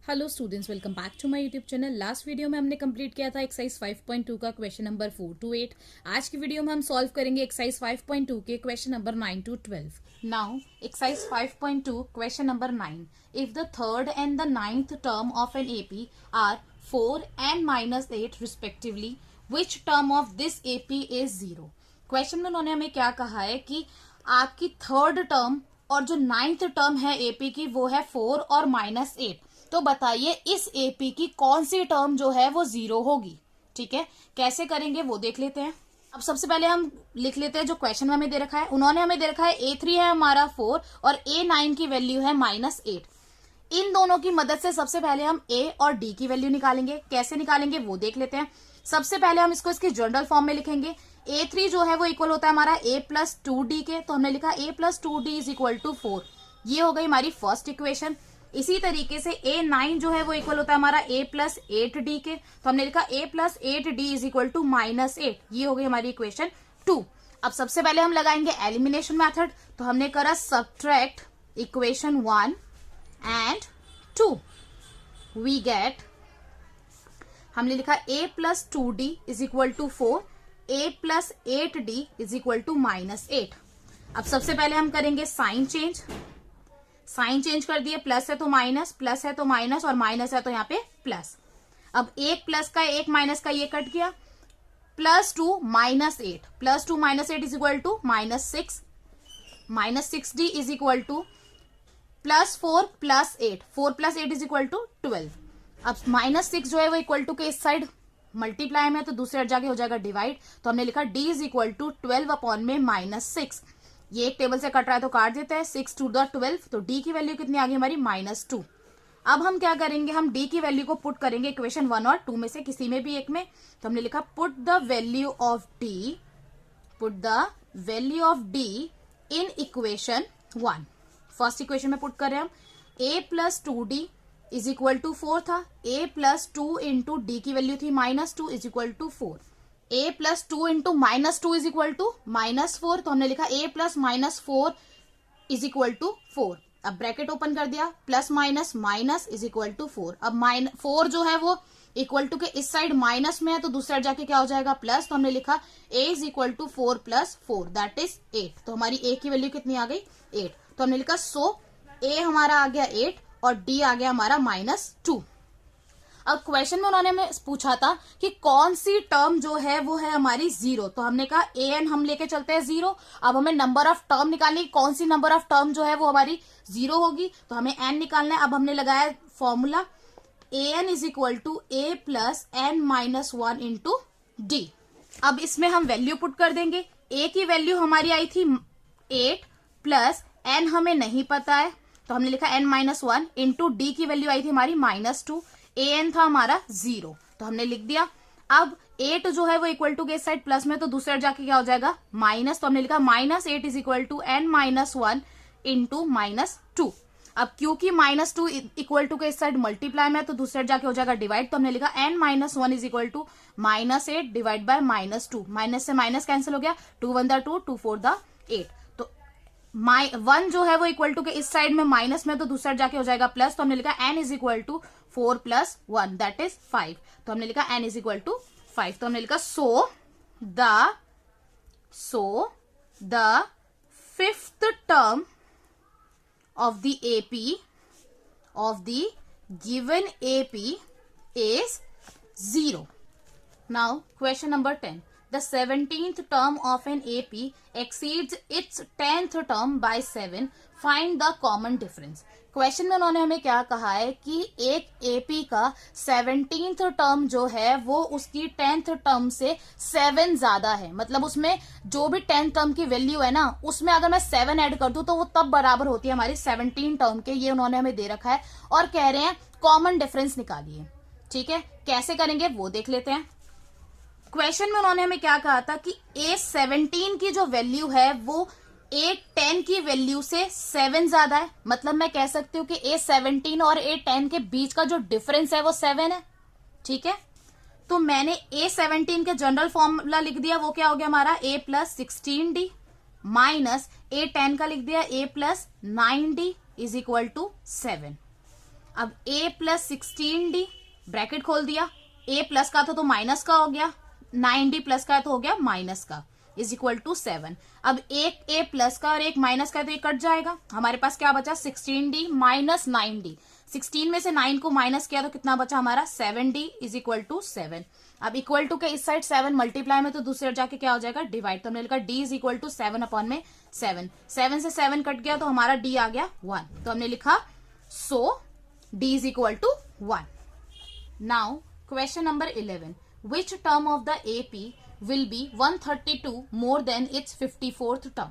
Hello students, welcome back to my YouTube channel. Last video में हमने complete किया था एक्सरसाइज 5.2 का क्वेश्चन नंबर 4 to 8। आज की वीडियो में हम सॉल्व करेंगे एक्सरसाइज 5.2 के question number 9 to 12। Now exercise 5.2 question number 9। If the third and the ninth term of an AP are 4 and -8 respectively, which term of this AP is 0। Question में उन्होंने हमें क्या कहा है कि आपकी थर्ड टर्म और जो नाइन्थ टर्म है एपी की वो है 4 और -8। तो बताइए इस एपी की कौन सी टर्म जो है वो 0 होगी। ठीक है, कैसे करेंगे वो देख लेते हैं। अब सबसे पहले हम लिख लेते हैं जो क्वेश्चन में हमें दे रखा है। उन्होंने हमें दे रखा है A3 है हमारा 4 और A9 की वैल्यू है -8। इन दोनों की मदद से सबसे पहले हम A और D की वैल्यू निकालेंगे। कैसे निकालेंगे वो देख लेते हैं। सबसे पहले हम इसको इसकी जनरल फॉर्म में लिखेंगे। A3 जो है वो इक्वल होता है हमारा A+2D के, तो हमने लिखा A+2D इज इक्वल टू 4। ये हो गई हमारी फर्स्ट इक्वेशन। इसी तरीके से A9 जो है वो इक्वल होता है हमारा A+8D के, तो हमने लिखा A+8D इज इक्वल टू -8। ये हो गई हमारी इक्वेशन 2। अब सबसे पहले हम लगाएंगे एलिमिनेशन मेथड। तो हमने करा subtract equation 1 and 2। We get, हमने लिखा A+2D is equal to 4, A+8D is equal to -8। अब सबसे पहले हम करेंगे साइन चेंज। साइन चेंज कर दिए, प्लस है तो माइनस, प्लस है तो माइनस और माइनस है तो यहाँ पे प्लस। अब एक प्लस का एक माइनस का ये कट गया। +2 -8, +2 -8 is equal to -6, -6D is equal to +4 +8, 4 + 8 is equal to 12। अब -6 जो है वो इक्वल टू के इस साइड मल्टीप्लाई में, तो दूसरे साइड जाके हो जाएगा डिवाइड। तो हमने लिखा D is equal to 12 upon में -6। ये एक टेबल से कट रहा है तो काट देते हैं, 6 2 12, तो D की वैल्यू कितनी आ गई हमारी -2। अब हम क्या करेंगे, हम D की वैल्यू को पुट करेंगे इक्वेशन 1 और 2 में से किसी में भी एक में। तो हमने लिखा put the value of D, put the value of D in equation 1। First equation में पुट कर रहे हैं हम। A+2D इज इक्वल टू 4 था, A+2 इंटू D की वैल्यू थी -2 is equal to 4। A+2 into -2 is equal to -4, तो हमने लिखा A plus -4 is equal to 4। अब ब्रैकेट ओपन कर दिया, plus minus minus is equal to 4। अब 4 जो है वो इक्वल टू के इस साइड माइनस में है तो दूसरी साइड जाके क्या हो जाएगा प्लस। तो हमने लिखा A is equal to 4 + 4 that is 8। तो हमारी A की वैल्यू कितनी आ गई 8। तो हमने लिखा सो A हमारा आ गया 8 और D आ गया हमारा -2। अब क्वेश्चन में उन्होंने हमें पूछा था कि कौन सी टर्म जो है वो है हमारी 0। तो हमने कहा an हम लेके चलते हैं 0। अब हमें नंबर ऑफ टर्म निकालनी, कौन सी नंबर ऑफ टर्म जो है वो हमारी 0 होगी, तो हमें n निकालना है। अब हमने लगाया formula an is equal to A plus n-1 into D। अब इसमें हम वैल्यू पुट कर देंगे। A की वैल्यू हमारी आई थी 8 प्लस n हमें नहीं पता है, तो हमने लिखा n-1 इंटू D की वैल्यू आई थी हमारी -2। an था हमारा 0, तो हमने लिख दिया। अब 8 जो है वो इक्वल टू के साइड प्लस में, तो दूसरे साइड जाके क्या हो जाएगा माइनस, तो हमने लिखा -8 is equal to n-1 into -2। अब क्योंकि -2 इक्वल टू के इस साइड मल्टीप्लाई में है तो दूसरे साइड जाके हो जाएगा डिवाइड, तो हमने लिखा n-1 is equal to -8 divide by -2। Minus से माइनस कैंसिल हो गया, 2 1 दा 2, 2 4 दा 8। तो 1 जो है वो इक्वल टू के इस साइड में माइनस में तो दूसरा साइड जाके हो जाएगा प्लस, तो हमने लिखा n is equal to 4 + 1 that is 5। तो हमने लिखा n इज इक्वल टू 5। तो हमने लिखा so the fifth term of the AP of the given AP is 0. Now question number 10. The 17th term of an AP exceeds its 10th term by 7. Find the common difference. Question में उन्होंने हमें क्या कहा है कि एक AP का 17th term जो है वो उसकी 10th टर्म से 7 ज्यादा है। मतलब उसमें जो भी 10th टर्म की वैल्यू है ना, उसमें अगर मैं 7 ऐड कर दूं तो वो तब बराबर होती है हमारी 17 टर्म के। ये उन्होंने हमें दे रखा है और कह रहे हैं कॉमन डिफरेंस निकालिए। ठीक है, कैसे करेंगे वो देख लेते हैं। क्वेश्चन में उन्होंने हमें क्या कहा था कि A17 की जो वैल्यू है वो A10 की वैल्यू से 7 ज्यादा है। मतलब मैं कह सकती हूँ कि A17 और A10 के बीच का जो डिफरेंस है वो 7 है। ठीक है, तो मैंने A17 के जनरल फॉर्मूला लिख दिया, वो क्या हो गया हमारा A + 16D माइनस A10 का लिख दिया A + 9D is equal to 7। अब a प्लस 16d ब्रैकेट खोल दिया, a प्लस का था तो माइनस का हो गया, 9d प्लस का तो हो गया माइनस का, इज इक्वल टू 7। अब एक a प्लस का और एक माइनस का है तो ये कट जाएगा, हमारे पास क्या बचा 16d माइनस 9d, 16 में से 9 को माइनस किया तो कितना बचा हमारा 7d इज इक्वल टू 7। अब इक्वल टू के इस साइड 7 मल्टीप्लाई में तो दूसरी ओर जाके क्या हो जाएगा डिवाइड, तो हमने लिखा d is equal to 7 upon में 7, 7 से 7 कट गया तो हमारा d आ गया 1, तो हमने लिखा so d is equal to 1। Now question number 11, which term of the AP will be 132 more than its 54th term।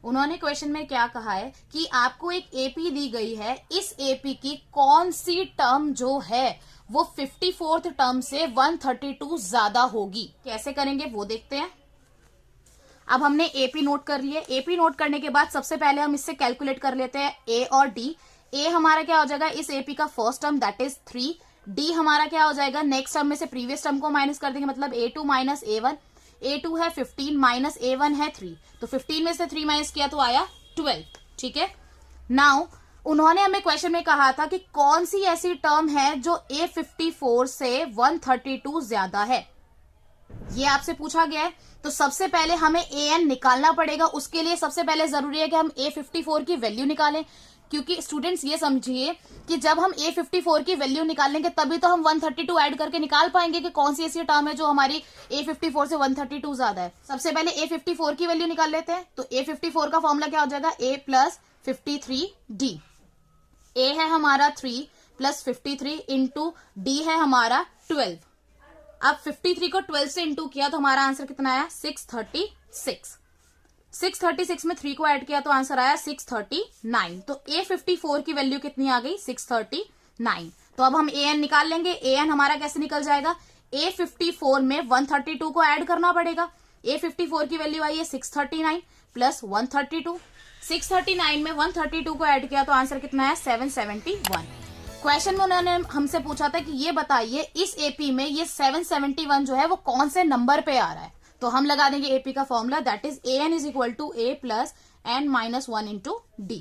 उन्होंने क्वेश्चन में क्या कहा है कि आपको एक AP दी गई है, इस AP की कौन सी टर्म जो है वो 54th टर्म से 132 ज्यादा होगी। कैसे करेंगे वो देखते हैं। अब हमने AP नोट कर लिए, AP नोट करने के बाद सबसे पहले हम इससे कैलकुलेट कर लेते हैं A और D। A हमारा क्या हो जाएगा इस AP का first term that is 3, D हमारा क्या हो जाएगा नेक्स्ट टर्म में से प्रीवियस टर्म को माइनस कर देंगे, मतलब A2 माइनस A1, A2 है 15 माइनस A1 है 3, तो 15 में से 3 माइनस किया तो आया 12। ठीक है, नाउ उन्होंने हमें क्वेश्चन में कहा था कि कौन सी ऐसी टर्म है जो A54 से 132 ज्यादा है, ये आपसे पूछा गया है। तो सबसे पहले हमें AN निकालना पड़ेगा, उसके लिए सबसे पहले जरूरी है कि हम A54 की वैल्यू निकालें, क्योंकि स्टूडेंट्स ये समझिए कि जब हम A54 की वैल्यू निकालेंगे तभी तो हम 132 ऐड करके निकाल पाएंगे कि कौन सी ऐसी टर्म है जो हमारी A54 से 132 ज्यादा है। सबसे पहले A54 की वैल्यू निकाल लेते हैं, तो A54 का फॉर्मूला क्या हो जाएगा A प्लस 53D। A है हमारा 3 प्लस 53 इंटू D है हमारा 12। अब 53 को 12 से इंटू किया तो हमारा आंसर कितना आया 636। 636 में 3 को ऐड किया तो आंसर आया 639। तो A54 की वैल्यू कितनी आ गई 639। तो अब हम AN निकाल लेंगे। AN हमारा कैसे निकल जाएगा, A54 में 132 को ऐड करना पड़ेगा। A54 की वैल्यू आई है 639 प्लस 132, 639 में 132 को ऐड किया तो आंसर कितना है 771। क्वेश्चन में उन्होंने हमसे पूछा था कि ये बताइए इस AP में ये 771 जो है वो कौन से नंबर पे आ रहा है। तो हम लगा देंगे AP का formula that is AN is equal to A plus N minus 1 into D।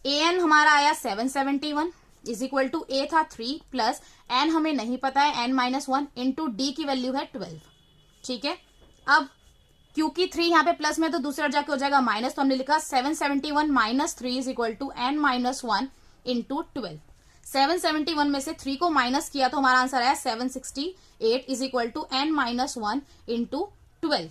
AN हमारा आया 771 इज इक्वल टू A था 3 प्लस N हमें नहीं पता है N माइनस 1 इंटू D की वैल्यू है 12। ठीक है, अब क्योंकि 3 यहाँ पे प्लस में तो दूसरा जाके हो जाएगा माइनस, तो हमने लिखा 771 minus 3 is equal to N minus 1 into 12। 771 में से 3 को माइनस किया तो हमारा आंसर आया 768 is equal to N minus 1 into 12।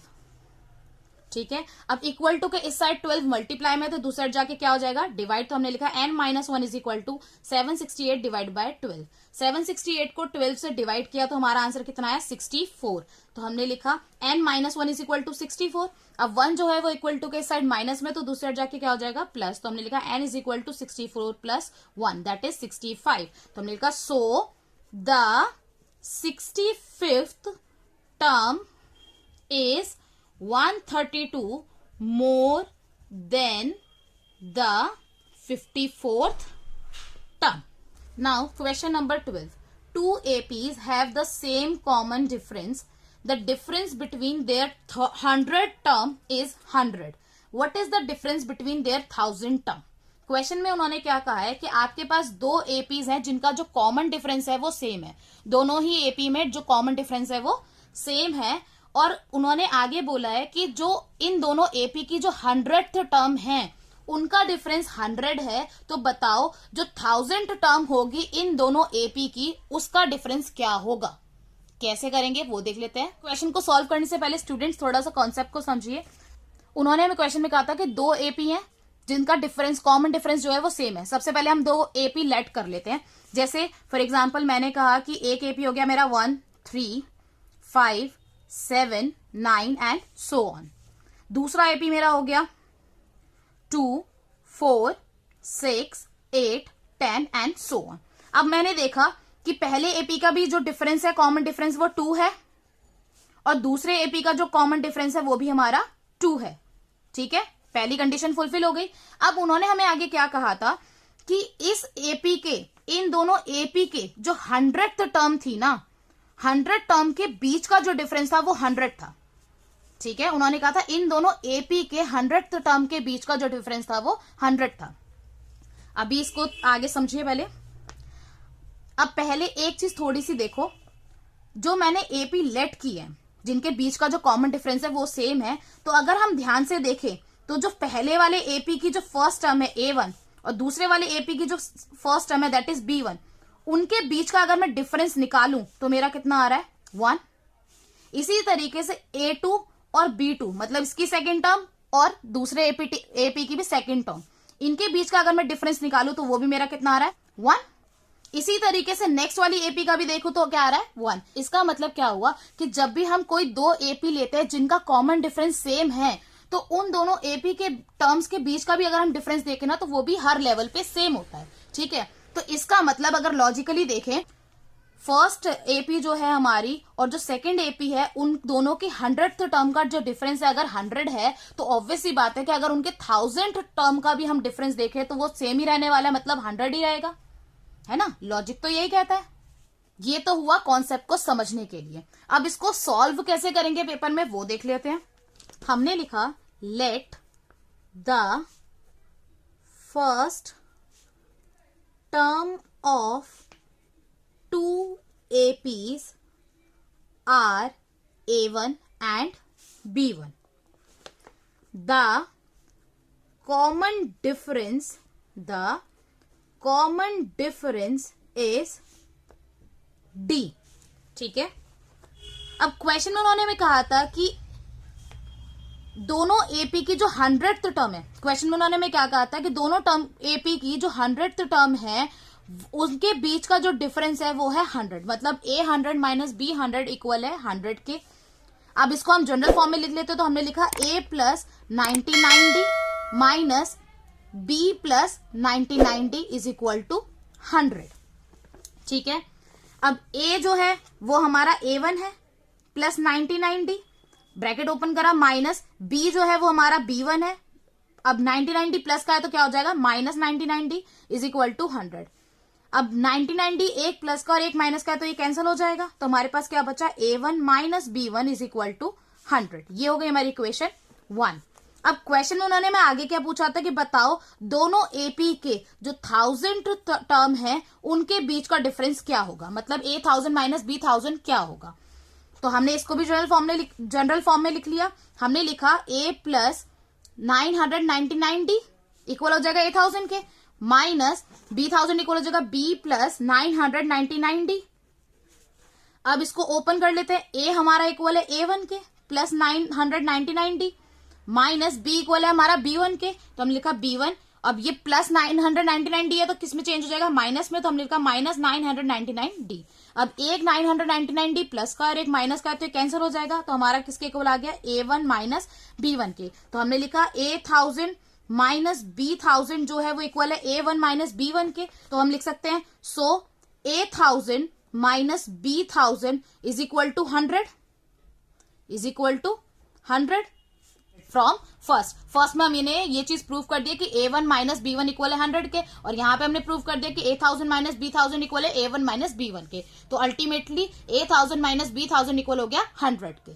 ठीक है, अब इक्वल टू के इस साइड 12 मल्टीप्लाई में तो दूसरा जाके क्या हो जाएगा डिवाइड, तो हमने लिखा N minus 1 is equal to 768 divide by 12। 768 को 12 से डिवाइड किया तो हमारा आंसर कितना है 64। तो हमने लिखा N minus 1 is equal to 64। अब 1 जो है वो इक्वल टू के साइड माइनस में तो दूसरा जाके क्या हो जाएगा प्लस, तो हमने लिखा N is equal to 64 plus 1 that is 65। तो हमने लिखा so the 65th term is 132 more than the 54th term. Now question number 12. Two APs have the same common difference. The difference between their 100 term is 100. What is the difference between their 1000 term? Question में उन्होंने क्या कहा है कि आपके पास दो APs हैं जिनका जो कॉमन डिफरेंस है वो सेम है, दोनों ही एपी में जो कॉमन डिफरेंस है वो सेम है, और उन्होंने आगे बोला है कि जो इन दोनों एपी की जो 100th टर्म है उनका डिफरेंस 100 है, तो बताओ जो 1000th टर्म होगी इन दोनों एपी की उसका डिफरेंस क्या होगा। कैसे करेंगे वो देख लेते हैं। क्वेश्चन को सॉल्व करने से पहले स्टूडेंट्स थोड़ा सा कॉन्सेप्ट को समझिए। उन्होंने हमें क्वेश्चन में कहा था कि दो एपी हैं जिनका डिफरेंस कॉमन डिफरेंस जो है वो सेम है। सबसे पहले हम दो एपी लेट कर लेते हैं। जैसे फॉर एग्जांपल मैंने कहा कि एक एपी हो गया मेरा 1 3 5 7 9 एंड सो ऑन। दूसरा एपी मेरा हो गया 2 4 6 8 10 एंड सो ऑन। अब मैंने देखा कि पहले एपी का भी जो डिफरेंस है कॉमन डिफरेंस वो 2 है, और दूसरे एपी का जो कॉमन डिफरेंस है वो भी हमारा 2 है। ठीक है, पहली कंडीशन फुलफिल हो गई। अब उन्होंने हमें आगे क्या कहा था कि इस एपी के, इन दोनों एपी के जो 100th टर्म थी ना, 100 टर्म के बीच का जो डिफरेंस था वो 100 था। ठीक है, उन्होंने कहा था इन दोनों एपी के 100th टर्म के बीच का जो डिफरेंस था वो 100 था। अभी इसको आगे समझिए पहले। अब पहले एक चीज थोड़ी सी देखो, जो मैंने एपी लेट की है, जिनके बीच का जो कॉमन डिफरेंस है वो सेम है, तो अगर हम ध्यान से देखें तो जो पहले वाले एपी की जो फर्स्ट टर्म है A1 और दूसरे वाले एपी की जो फर्स्ट टर्म है दैट इज B1, उनके बीच का अगर मैं डिफरेंस निकालूं तो मेरा कितना आ रहा है 1। इसी तरीके से A2 और B2 मतलब इसकी सेकेंड टर्म और दूसरे एपी की भी सेकेंड टर्म, इनके बीच का अगर मैं डिफरेंस निकालूं तो वो भी मेरा कितना आ रहा है 1। इसी तरीके से नेक्स्ट वाली एपी का भी देखो तो क्या आ रहा है 1। इसका मतलब क्या हुआ कि जब भी हम कोई दो एपी लेते हैं जिनका कॉमन डिफरेंस सेम है, तो उन दोनों एपी के टर्म्स के बीच का भी अगर हम डिफरेंस देखें ना तो वो भी हर लेवल पे सेम होता है। ठीक है, तो इसका मतलब अगर लॉजिकली देखें, फर्स्ट एपी जो है हमारी और जो सेकंड एपी है, उन दोनों की 100th टर्म का जो डिफरेंस है अगर 100 है, तो ऑब्वियस सी बात है कि अगर उनके 1000th टर्म का भी हम डिफरेंस देखें तो वो सेम ही रहने वाला है, मतलब 100 ही रहेगा, है ना। लॉजिक तो यही कहता है। ये तो हुआ कॉन्सेप्ट को समझने के लिए। अब इसको सॉल्व कैसे करेंगे पेपर में वो देख लेते हैं। हमने लिखा let the first term of two APs are A1 and B1. The common difference is D. ठीक है, अब क्वेश्चन में उन्होंने में कहा था कि दोनों एपी की जो 100th टर्म है, क्वेश्चन में उन्होंने में क्या कहा था कि दोनों टर्म एपी की जो 100th टर्म है उनके बीच का जो डिफरेंस है वो है 100, मतलब A100 माइनस B100 इक्वल है 100 के। अब इसको हम जनरल फॉर्म में लिख लेते तो हमने लिखा A plus 99D minus B plus 99D is equal to 100। ठीक है, अब A जो है वो हमारा A1 है प्लस 99D, ब्रैकेट ओपन करा, माइनस B जो है वो हमारा B1 है। अब 99D प्लस का है तो क्या हो जाएगा minus 99D is equal to 100। अब 99D एक प्लस का और एक माइनस का है तो ये कैंसिल हो जाएगा, तो हमारे पास क्या बचा A1 minus B1 is equal to 100। ये हो गई हमारी इक्वेशन 1। अब क्वेश्चन में उन्होंने मैं आगे क्या पूछा था कि बताओ दोनों एपी के जो 1000 टर्म है उनके बीच का डिफरेंस क्या होगा, मतलब A1000 माइनस B1000 क्या होगा। तो हमने इसको भी जनरल फॉर्म में लिख लिया। हमने लिखा A प्लस 999D इक्वल हो जाएगा A1000 के, माइनस B1000 इक्वल हो जाएगा B प्लस 999D। अब इसको ओपन कर लेते हैं, A हमारा इक्वल है A1 के plus 999D minus B equal है हमारा B1 के, तो हमने लिखा B1। अब ये प्लस 999D है तो किस में चेंज हो जाएगा माइनस में, तो हमने लिखा माइनस 999D। अब एक 999D प्लस का और एक माइनस का है तो ये कैंसिल हो जाएगा, तो हमारा किसके इक्वल आ गया A1 माइनस B1 के। तो हमने लिखा A1000 माइनस B1000 जो है वो इक्वल है A1 माइनस B1 के, तो हम लिख सकते हैं so A1000 minus B1000 is equal to 100 from first में हमने ये चीज प्रूव कर दिया कि A1 माइनस B1 इक्वल है 100 के, और यहां पे हमने प्रूव कर दिया कि A1000 माइनस B1000 इक्वल है A1 माइनस B1 के, तो ultimately A1000 minus B1000 equal हो गया 100 के।